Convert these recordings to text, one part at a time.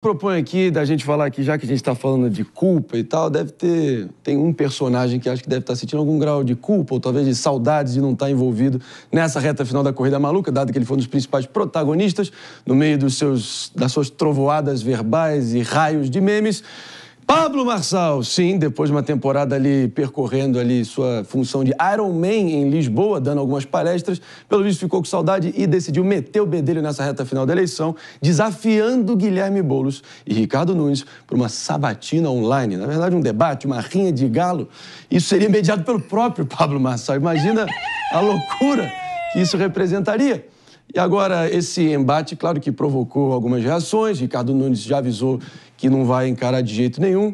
Propõe aqui da gente falar que, já que a gente está falando de culpa e tal, tem um personagem que acho que deve estar sentindo algum grau de culpa ou talvez de saudades de não estar envolvido nessa reta final da Corrida Maluca, dado que ele foi um dos principais protagonistas no meio das suas trovoadas verbais e raios de memes. Pablo Marçal, sim, depois de uma temporada ali percorrendo ali sua função de Iron Man em Lisboa, dando algumas palestras, pelo visto ficou com saudade e decidiu meter o bedelho nessa reta final da eleição, desafiando Guilherme Boulos e Ricardo Nunes por uma sabatina online. Na verdade, um debate, uma rinha de galo. Isso seria mediado pelo próprio Pablo Marçal. Imagina a loucura que isso representaria. E agora, esse embate, claro que provocou algumas reações. Ricardo Nunes já avisou que não vai encarar de jeito nenhum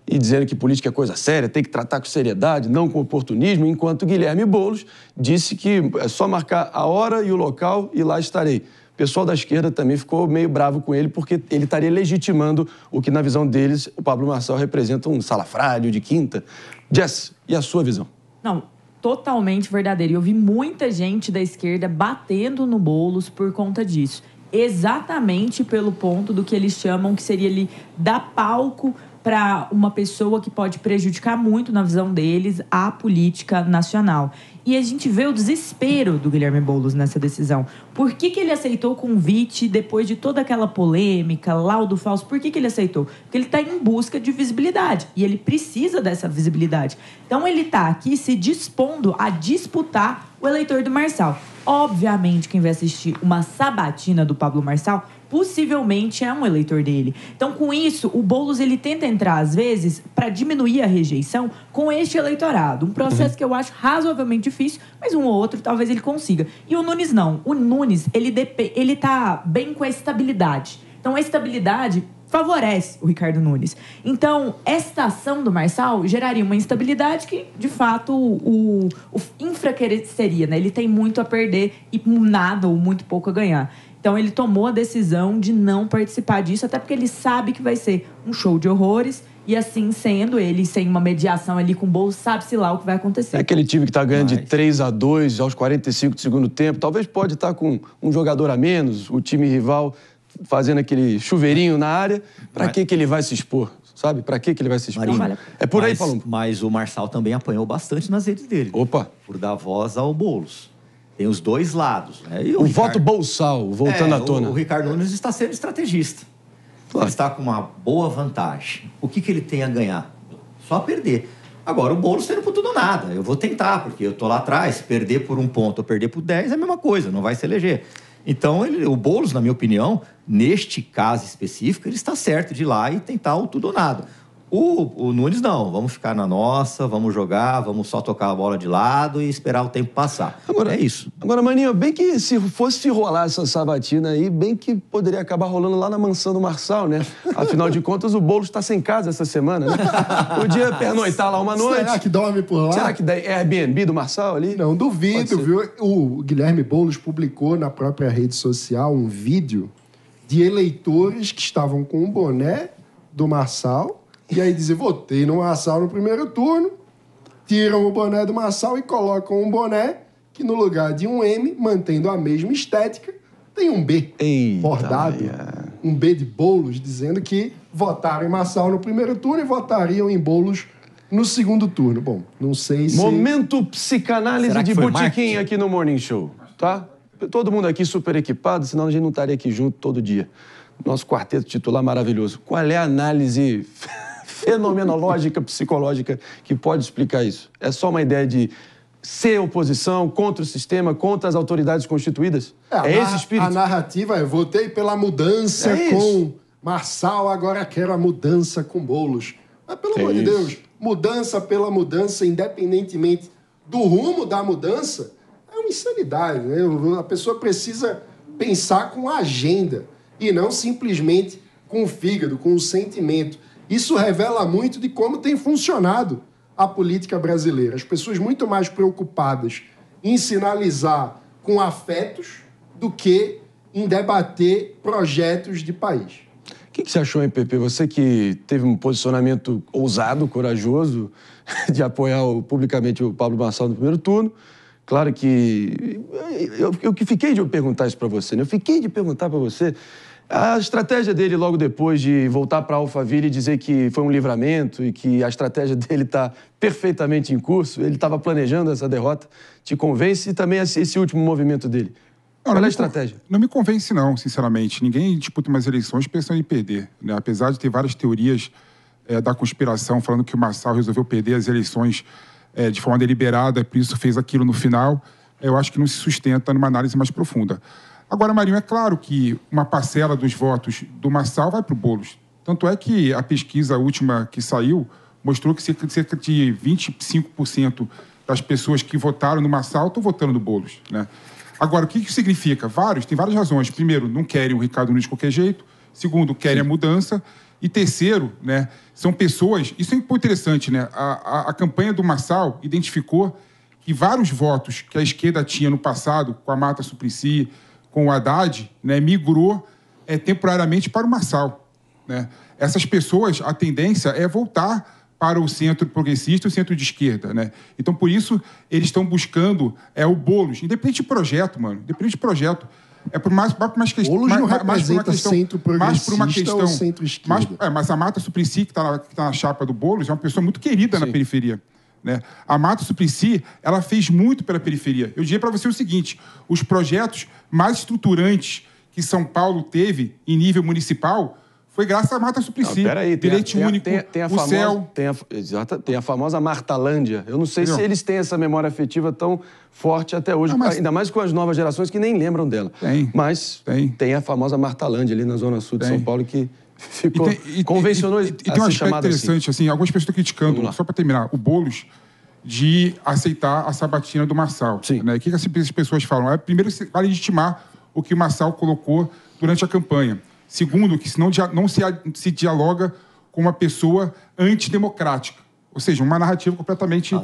e dizendo que política é coisa séria, tem que tratar com seriedade, não com oportunismo, enquanto Guilherme Boulos disse que é só marcar a hora e o local e lá estarei. O pessoal da esquerda também ficou meio bravo com ele porque ele estaria legitimando o que, na visão deles, o Pablo Marçal representa um salafrário de quinta. Jess, e a sua visão? Não, totalmente verdadeiro. E eu vi muita gente da esquerda batendo no Boulos por conta disso. Exatamente pelo ponto do que eles chamam que seria ali dar palco para uma pessoa que pode prejudicar muito, na visão deles, a política nacional. E a gente vê o desespero do Guilherme Boulos nessa decisão. Por que ele aceitou o convite depois de toda aquela polêmica, laudo falso? Por que ele aceitou? Porque ele está em busca de visibilidade e ele precisa dessa visibilidade. Então ele está aqui se dispondo a disputar o eleitor do Marçal. Obviamente, quem vai assistir uma sabatina do Pablo Marçal possivelmente é um eleitor dele. Então, com isso, o Boulos ele tenta entrar, às vezes, para diminuir a rejeição com este eleitorado. Um processo que eu acho razoavelmente difícil, mas um ou outro talvez ele consiga. E o Nunes não. O Nunes, ele tá bem com a estabilidade. Então, a estabilidade favorece o Ricardo Nunes. Então, esta ação do Marçal geraria uma instabilidade que, de fato, o enfraqueceria, né? Ele tem muito a perder e nada ou muito pouco a ganhar. Então, ele tomou a decisão de não participar disso, até porque ele sabe que vai ser um show de horrores. E assim sendo, ele sem uma mediação ali com o Boulos, sabe-se lá o que vai acontecer. É aquele time que está ganhando de 3-2 aos 45 do segundo tempo. Talvez pode estar com um jogador a menos, o time rival fazendo aquele chuveirinho na área. Para que ele vai se expor? Sabe? Para que ele vai se expor? Marina, é por aí, Palombo. Mas o Marçal também apanhou bastante nas redes dele. Opa! Por dar voz ao Boulos. Tem os dois lados. Né? O voto Bolsal, voltando à tona. O Ricardo Nunes está sendo estrategista. Claro. Ele está com uma boa vantagem. O que ele tem a ganhar? Só perder. Agora, o Boulos está indo por tudo ou nada. Eu vou tentar, porque eu estou lá atrás. Perder por 1 ponto ou perder por 10 é a mesma coisa, não vai se eleger. Então, o Boulos, na minha opinião, neste caso específico, ele está certo de ir lá e tentar o tudo ou nada. O Nunes não, vamos ficar na nossa, vamos jogar, vamos só tocar a bola de lado e esperar o tempo passar. Agora, é isso. Agora, Maninho, bem que se fosse rolar essa sabatina aí, bem que poderia acabar rolando lá na mansão do Marçal, né? Afinal de contas, o Boulos está sem casa essa semana, né? Podia pernoitar lá uma noite. Será que dorme por lá? Será que é Airbnb do Marçal ali? Não, duvido, viu? O Guilherme Boulos publicou na própria rede social um vídeo de eleitores que estavam com o boné do Marçal. E aí dizem, votei no Marçal no primeiro turno, tiram o boné do Marçal e colocam um boné que no lugar de um M, mantendo a mesma estética, tem um B bordado. Um B de Boulos, dizendo que votaram em Marçal no primeiro turno e votariam em Boulos no segundo turno. Bom, não sei se... Momento psicanálise de botequim aqui no Morning Show, tá? Todo mundo aqui super equipado, senão a gente não estaria aqui junto todo dia. Nosso quarteto titular maravilhoso. Qual é a análise fenomenológica, psicológica, que pode explicar isso? É só uma ideia de ser oposição contra o sistema, contra as autoridades constituídas? É esse espírito? A narrativa é, votei pela mudança com Marçal, agora quero a mudança com Boulos. Mas, pelo amor de Deus, mudança pela mudança, independentemente do rumo da mudança, é uma insanidade, né? A pessoa precisa pensar com a agenda e não simplesmente com o fígado, com o sentimento. Isso revela muito de como tem funcionado a política brasileira. As pessoas muito mais preocupadas em sinalizar com afetos do que em debater projetos de país. O que você achou, hein, Pepe? Você que teve um posicionamento ousado, corajoso, de apoiar publicamente o Pablo Marçal no primeiro turno. Claro que... Eu fiquei de perguntar isso para você, né? Eu fiquei de perguntar para você... A estratégia dele logo depois de voltar para Alphaville e dizer que foi um livramento e que a estratégia dele está perfeitamente em curso, ele estava planejando essa derrota, te convence? E também esse último movimento dele? Qual é a estratégia? Não me convence não, sinceramente. Ninguém disputa umas eleições pensando em perder, né? Apesar de ter várias teorias da conspiração falando que o Marçal resolveu perder as eleições de forma deliberada, por isso fez aquilo no final, eu acho que não se sustenta numa análise mais profunda. Agora, Marinho, é claro que uma parcela dos votos do Marçal vai para o Boulos. Tanto é que a pesquisa última que saiu mostrou que cerca de 25% das pessoas que votaram no Marçal estão votando no Boulos, né? Agora, o que isso significa? Tem várias razões. Primeiro, não querem o Ricardo Nunes de qualquer jeito. Segundo, querem a mudança. E terceiro, né, são pessoas... Isso é muito interessante, né? A campanha do Marçal identificou que vários votos que a esquerda tinha no passado, com a Marta Suplicy, com o Haddad, né, migrou temporariamente para o Marçal, né? Essas pessoas, a tendência é voltar para o centro progressista e o centro de esquerda, né? Então, por isso, eles estão buscando o Boulos, independente de projeto, mano, independente de projeto. É por mais questão... Boulos não representa centro progressista ou centro-esquerda. Mas a Marta Suplicy, que está na chapa do Boulos, é uma pessoa muito querida na periferia, né? A Marta Suplicy, ela fez muito pela periferia. Eu diria para você o seguinte, os projetos mais estruturantes que São Paulo teve em nível municipal foi graças à Marta Suplicy. Peraí, Bilhete único, o CEL. Tem a famosa Martalândia. Eu não sei se eles têm essa memória afetiva tão forte até hoje, ainda mais com as novas gerações que nem lembram dela. Mas tem a famosa Martalândia ali na zona sul de São Paulo que ficou... convencionou e tem um aspecto interessante, assim, algumas pessoas estão criticando, só para terminar, o Boulos de aceitar a sabatina do Marçal. Né? O que as pessoas falam? Primeiro, para legitimar o que o Marçal colocou durante a campanha. Segundo, que não se dialoga com uma pessoa antidemocrática. Ou seja, uma narrativa completamente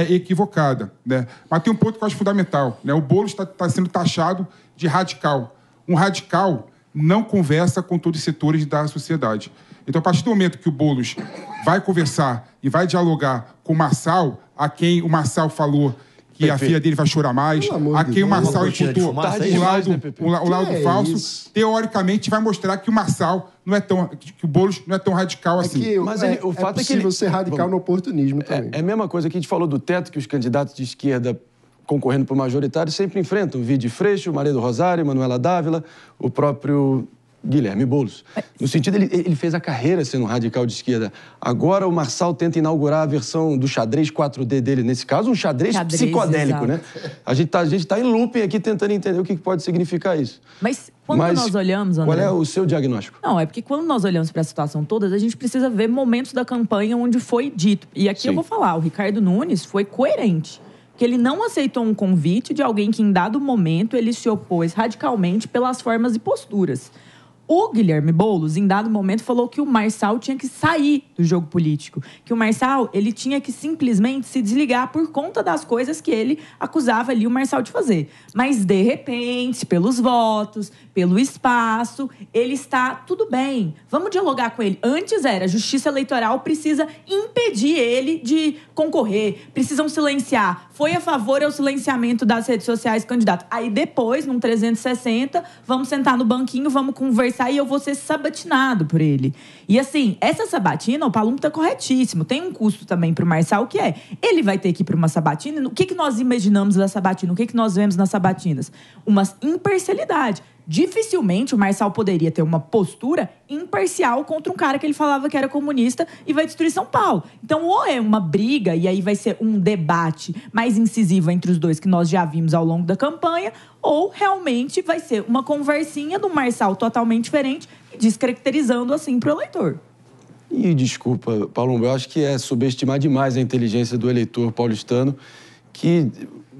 equivocada, né? Mas tem um ponto que eu acho fundamental, né? O Boulos está sendo taxado de radical. Um radical não conversa com todos os setores da sociedade. Então, a partir do momento que o Boulos vai conversar e vai dialogar com o Marçal, a quem o Marçal falou que a filha dele vai chorar mais, a quem o Marçal imputou o laudo falso, teoricamente vai mostrar que o Marçal não é tão... que o Boulos não é tão radical assim. Mas o fato é possível ser radical no oportunismo também. É a mesma coisa que a gente falou do teto que os candidatos de esquerda concorrendo para o majoritário sempre enfrentam. Vide Freixo, Maria do Rosário, Manuela Dávila, o próprio Guilherme Boulos. No sentido, ele fez a carreira sendo um radical de esquerda. Agora o Marçal tenta inaugurar a versão do xadrez 4D dele. Nesse caso, um xadrez psicodélico, né? A gente tá em looping aqui tentando entender o que pode significar isso. Mas quando nós olhamos, André... Qual é o seu diagnóstico? Não, é porque quando nós olhamos para a situação toda, a gente precisa ver momentos da campanha onde foi dito. E aqui eu vou falar, o Ricardo Nunes foi coerente. Que ele não aceitou um convite de alguém que, em dado momento, ele se opôs radicalmente pelas formas e posturas. O Guilherme Boulos, em dado momento, falou que o Marçal tinha que sair do jogo político. Que o Marçal, ele tinha que simplesmente se desligar por conta das coisas que ele acusava ali o Marçal de fazer. Mas, de repente, pelos votos, pelo espaço, ele está tudo bem. Vamos dialogar com ele. Antes era, a Justiça Eleitoral precisa impedir ele de concorrer. Precisam silenciar. Foi a favor ao silenciamento das redes sociais do candidato. Aí depois, num 360, vamos sentar no banquinho, vamos conversar e eu vou ser sabatinado por ele. E assim, essa sabatina, o Palumbo tá corretíssimo. Tem um custo também pro Marçal, que é, ele vai ter que ir para uma sabatina. O que nós imaginamos da sabatina? O que nós vemos nas sabatinas? Uma imparcialidade. Dificilmente o Marçal poderia ter uma postura imparcial contra um cara que ele falava que era comunista e vai destruir São Paulo. Então, ou é uma briga, e aí vai ser um debate mais incisivo entre os dois, que nós já vimos ao longo da campanha, ou realmente vai ser uma conversinha do Marçal totalmente diferente, descaracterizando assim pro eleitor. E desculpa, Paulo, eu acho que é subestimar demais a inteligência do eleitor paulistano, que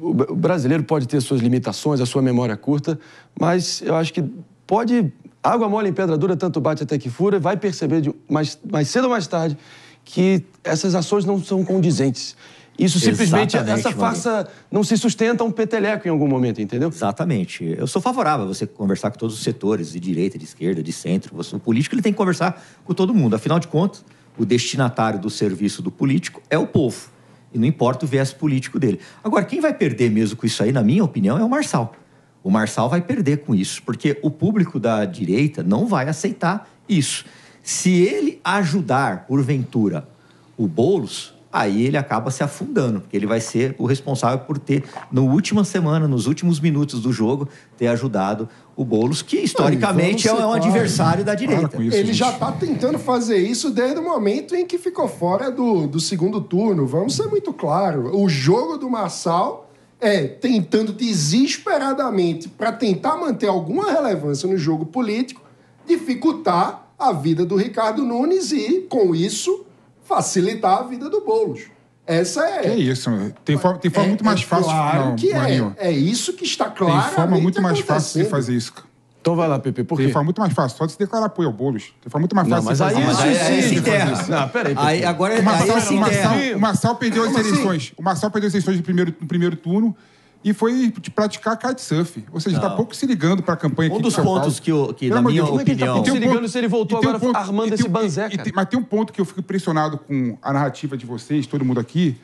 o brasileiro pode ter suas limitações, a sua memória curta, mas eu acho que pode... Água mole em pedra dura, tanto bate até que fura, vai perceber mais cedo ou mais tarde que essas ações não são condizentes. Isso simplesmente, essa farsa não se sustenta um peteleco em algum momento, entendeu? Exatamente. Eu sou favorável a você conversar com todos os setores, de direita, de esquerda, de centro. O político ele tem que conversar com todo mundo. Afinal de contas, o destinatário do serviço do político é o povo. E não importa o viés político dele. Agora, quem vai perder mesmo com isso aí, na minha opinião, é o Marçal. O Marçal vai perder com isso, porque o público da direita não vai aceitar isso. Se ele ajudar, porventura, o Boulos, aí ele acaba se afundando, porque ele vai ser o responsável por ter, na última semana, nos últimos minutos do jogo, ter ajudado o Boulos, que historicamente é um adversário da direita. Isso, ele já está tentando fazer isso desde o momento em que ficou fora do segundo turno. Vamos ser muito claros. O jogo do Marçal é tentando desesperadamente, para tentar manter alguma relevância no jogo político, dificultar a vida do Ricardo Nunes e, com isso, facilitar a vida do Boulos. Essa é... Que é isso? Tem forma muito mais fácil... Claro não, que Marinho. é isso que está claro. Tem forma muito mais fácil de fazer isso. Então vai lá, Pepe, por quê? Tem forma muito mais fácil, só de se declarar apoio ao Boulos. Tem forma muito mais fácil de fazer isso. Mas aí se enterra. Não, peraí, Pepe. Aí, agora o Marçal perdeu as eleições. O Marçal perdeu as eleições no primeiro turno e foi praticar kitesurf. Ou seja, está pouco se ligando para a campanha aqui dos pontos que na minha opinião... Como é que ele está pouco se ligando se ele voltou agora armando esse banzé, cara? Mas tem um ponto que eu fico impressionado com a narrativa de vocês, todo mundo aqui,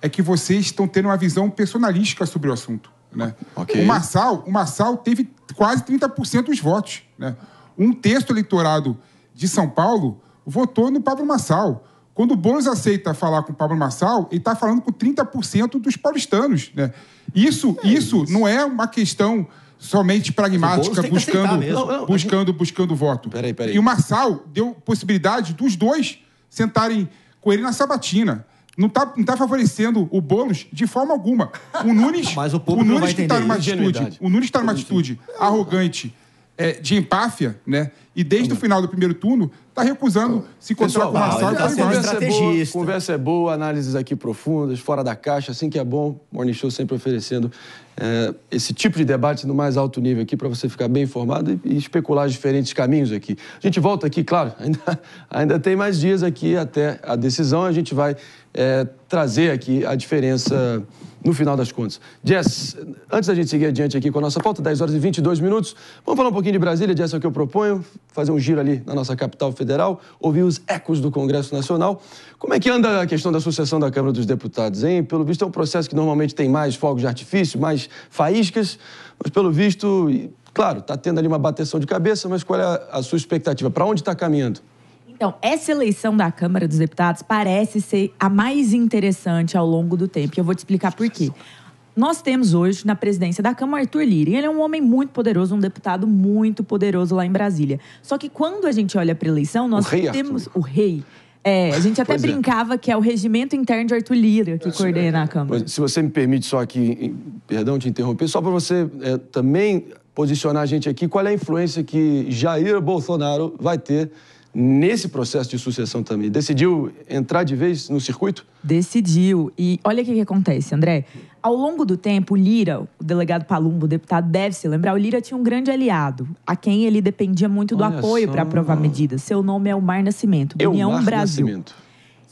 é que vocês estão tendo uma visão personalística sobre o assunto. Né? Okay. O Marçal teve quase 30% dos votos. Né? Um terço do eleitorado de São Paulo votou no Pablo Marçal. Quando o Boulos aceita falar com o Pablo Marçal, ele está falando com 30% dos paulistanos. Né? Isso não é uma questão somente pragmática, buscando voto. Peraí. E o Marçal deu possibilidade dos dois sentarem com ele na sabatina. Não tá favorecendo o Boulos de forma alguma. O Nunes, mas o público não vai entender. O Nunes está numa atitude arrogante, de empáfia, né? E desde o final do primeiro turno está recusando se encontrar com o Marçal. Conversa é boa, análises aqui profundas, fora da caixa, assim que é bom. Morning Show sempre oferecendo esse tipo de debate no mais alto nível aqui para você ficar bem informado e especular os diferentes caminhos aqui. A gente volta aqui, claro, ainda tem mais dias aqui até a decisão. A gente vai trazer aqui a diferença no final das contas. Jess, antes da gente seguir adiante aqui com a nossa pauta, 10 horas e 22 minutos, vamos falar um pouquinho de Brasília. Jess, é o que eu proponho, fazer um giro ali na nossa capital federal, ouvir os ecos do Congresso Nacional. Como é que anda a questão da sucessão da Câmara dos Deputados, hein? Pelo visto é um processo que normalmente tem mais fogos de artifício, mais faíscas, mas pelo visto, claro, está tendo ali uma bateção de cabeça, mas qual é a sua expectativa? Para onde está caminhando? Então, essa eleição da Câmara dos Deputados parece ser a mais interessante ao longo do tempo. E eu vou te explicar por quê. Nós temos hoje, na presidência da Câmara, Arthur Lira. E ele é um homem muito poderoso, um deputado muito poderoso lá em Brasília. Só que quando a gente olha para a eleição, nós temos o rei. A gente até brincava que é o regimento interno de Arthur Lira que coordena a Câmara. Se você me permite só aqui, perdão te interromper, só para você também posicionar a gente aqui, qual é a influência que Jair Bolsonaro vai ter nesse processo de sucessão também? Decidiu entrar de vez no circuito? Decidiu. E olha o que acontece, André. Ao longo do tempo, o Lira, o delegado Palumbo, o deputado, deve se lembrar, o Lira tinha um grande aliado, a quem ele dependia muito do apoio para aprovar medidas. Seu nome é Elmar Nascimento, do União Brasil. Nascimento.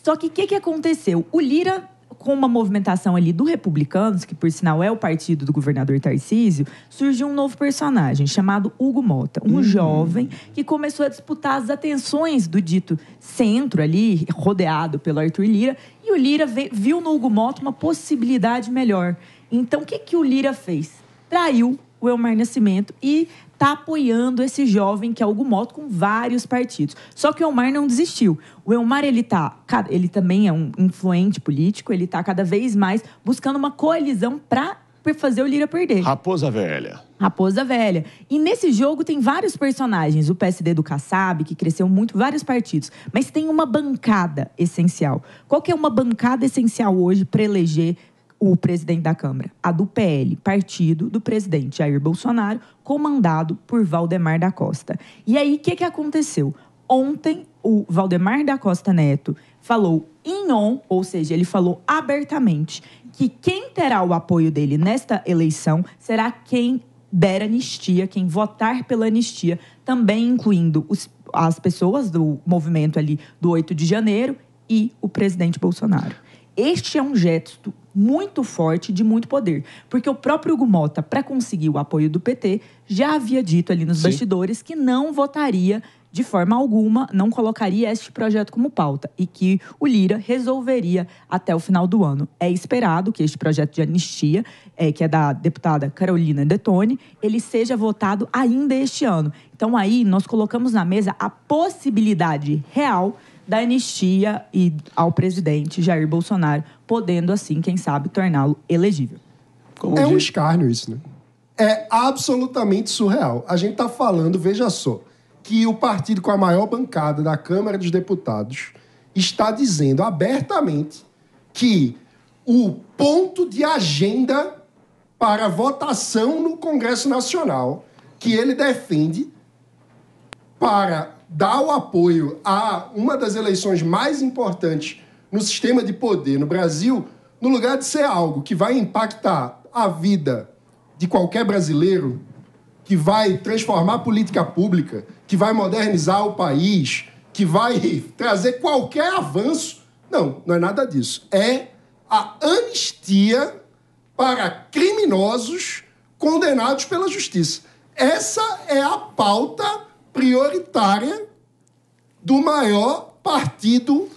Só que o que aconteceu? O Lira, com uma movimentação ali do Republicanos, que por sinal é o partido do governador Tarcísio, surgiu um novo personagem chamado Hugo Mota, um jovem que começou a disputar as atenções do dito centro ali, rodeado pelo Arthur Lira, e o Lira viu no Hugo Mota uma possibilidade melhor. Então, o que o Lira fez? Traiu o Elmar Nascimento e está apoiando esse jovem que é Hugo Mota com vários partidos. Só que o Elmar não desistiu. O Elmar, ele também é um influente político, ele está cada vez mais buscando uma coalizão para fazer o Lira perder. Raposa Velha. Raposa Velha. E nesse jogo tem vários personagens. O PSD do Kassab, que cresceu muito, vários partidos. Mas tem uma bancada essencial. Qual que é uma bancada essencial hoje para eleger o presidente da Câmara? A do PL, partido do presidente Jair Bolsonaro, comandado por Valdemar da Costa. E aí, o que aconteceu? Ontem, o Valdemar da Costa Neto falou em on, ou seja, ele falou abertamente que quem terá o apoio dele nesta eleição será quem der anistia, quem votar pela anistia, também incluindo as pessoas do movimento ali do 8 de janeiro e o presidente Bolsonaro. Este é um gesto muito forte, de muito poder. Porque o próprio Hugo Mota, para conseguir o apoio do PT, já havia dito ali nos bastidores que não votaria de forma alguma, não colocaria este projeto como pauta e que o Lira resolveria até o final do ano. É esperado que este projeto de anistia, que é da deputada Carolina Detoni, ele seja votado ainda este ano. Então, aí, nós colocamos na mesa a possibilidade real da anistia e ao presidente Jair Bolsonaro, podendo, assim, quem sabe, torná-lo elegível. Um escárnio isso, né? É absolutamente surreal. A gente está falando, veja só, que o partido com a maior bancada da Câmara dos Deputados está dizendo abertamente que o ponto de agenda para votação no Congresso Nacional que ele defende para dar o apoio a uma das eleições mais importantes no sistema de poder no Brasil, no lugar de ser algo que vai impactar a vida de qualquer brasileiro, que vai transformar a política pública, que vai modernizar o país, que vai trazer qualquer avanço. Não, não é nada disso. É a anistia para criminosos condenados pela justiça. Essa é a pauta prioritária do maior partido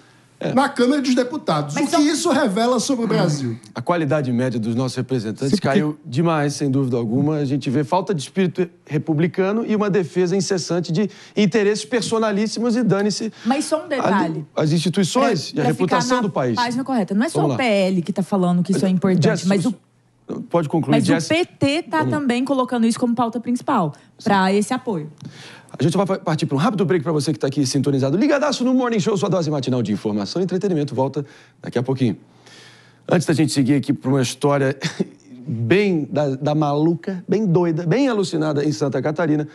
na Câmara dos Deputados. O que isso revela sobre o Brasil? A qualidade média dos nossos representantes caiu demais, sem dúvida alguma. A gente vê falta de espírito republicano e uma defesa incessante de interesses personalíssimos e dane-se... Mas só um detalhe. As instituições e a reputação do país. Página correta. Não é só o PL que está falando que isso é importante, mas o... Pode concluir, Mas o PT está também colocando isso como pauta principal para esse apoio. A gente vai partir para um rápido break para você que está aqui sintonizado. Ligadaço no Morning Show, sua dose matinal de informação e entretenimento. Volta daqui a pouquinho. Antes da gente seguir aqui para uma história bem da maluca, bem doida, bem alucinada em Santa Catarina,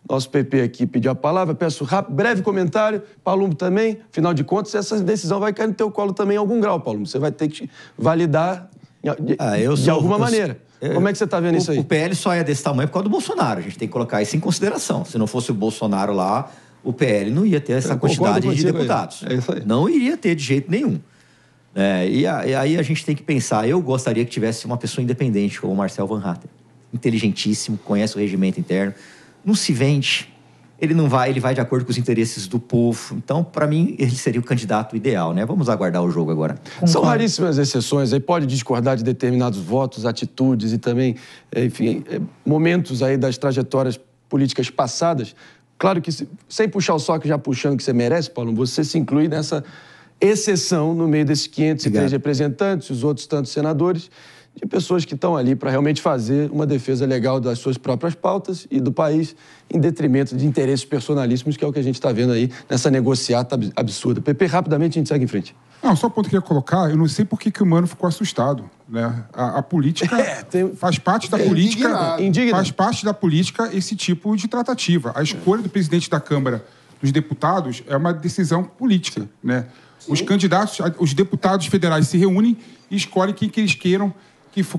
nosso PP aqui pediu a palavra. Peço breve comentário. Palumbo também. Afinal de contas, essa decisão vai cair no teu colo também em algum grau, Palumbo. Você vai ter que validar de alguma maneira. Como é que você está vendo isso aí? O PL só é desse tamanho por causa do Bolsonaro. A gente tem que colocar isso em consideração. Se não fosse o Bolsonaro lá, o PL não ia ter essa quantidade de deputados. É isso aí. Não iria ter de jeito nenhum. E aí a gente tem que pensar. Eu gostaria que tivesse uma pessoa independente, como o Marcel Van Hatten. Inteligentíssimo, conhece o regimento interno. Não se vende. Ele não vai, ele vai de acordo com os interesses do povo. Então, para mim, ele seria o candidato ideal, né? Vamos aguardar o jogo agora. São raríssimas exceções. Aí pode discordar de determinados votos, atitudes e também, enfim, momentos aí das trajetórias políticas passadas. Claro que, sem puxar o soco, já puxando que você merece, Paulo, você se inclui nessa exceção no meio desses 503 representantes, os outros tantos senadores, de pessoas que estão ali para realmente fazer uma defesa legal das suas próprias pautas e do país, em detrimento de interesses personalíssimos, que é o que a gente está vendo aí nessa negociata absurda. PP, rapidamente a gente segue em frente. Não, só o ponto que eu queria colocar, eu não sei por que o Mano ficou assustado, né? A política faz parte da política, faz parte da política esse tipo de tratativa. A escolha do presidente da Câmara dos Deputados é uma decisão política, né? Os candidatos, os deputados federais se reúnem e escolhem quem que eles queiram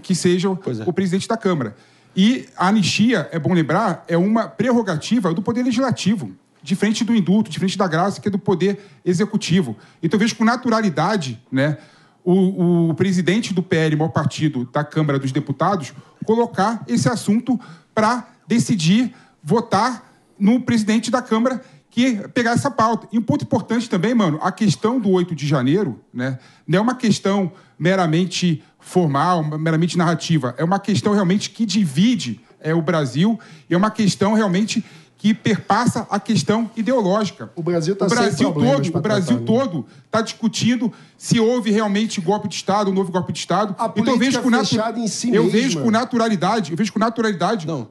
que seja o presidente da Câmara. E a anistia, é bom lembrar, é uma prerrogativa do Poder Legislativo, diferente do indulto, diferente da graça, que é do Poder Executivo. Então, eu vejo com naturalidade, né, o presidente do PL, maior partido da Câmara dos Deputados, colocar esse assunto para decidir votar no presidente da Câmara que pegar essa pauta. E um ponto importante também, mano, a questão do 8 de janeiro, né, não é uma questão meramente formal, meramente narrativa. É uma questão realmente que divide o Brasil e é uma questão realmente que perpassa a questão ideológica. O Brasil está sem problemas. O Brasil todo está discutindo se houve realmente golpe de Estado ou não houve golpe de Estado. A política fechada em si mesma. Eu vejo com naturalidade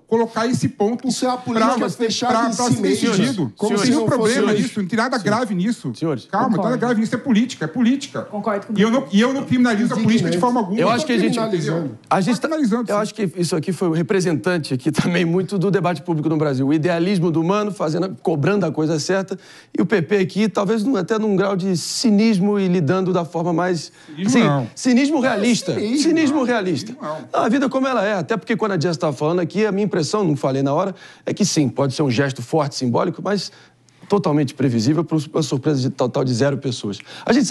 colocar esse ponto. Isso é a política fechada em si mesma. Não tem um problema nisso, não tem nada grave nisso. Senhores, calma, não tem nada grave nisso, é política. Concordo comigo. E eu não criminalizo a política de forma alguma. Eu acho que eu acho que isso aqui foi um representante aqui também muito do debate público no Brasil. O idealismo do Mano, cobrando a coisa certa, e o PP aqui, talvez até num grau de cinismo e lidando da forma mais... Cinismo realista. Cinismo realista. Não, a vida como ela é. Até porque quando a Jess estava falando aqui, a minha impressão, não falei na hora, é que sim, pode ser um gesto forte, simbólico, mas totalmente previsível para uma surpresa de total de 0 pessoas. A gente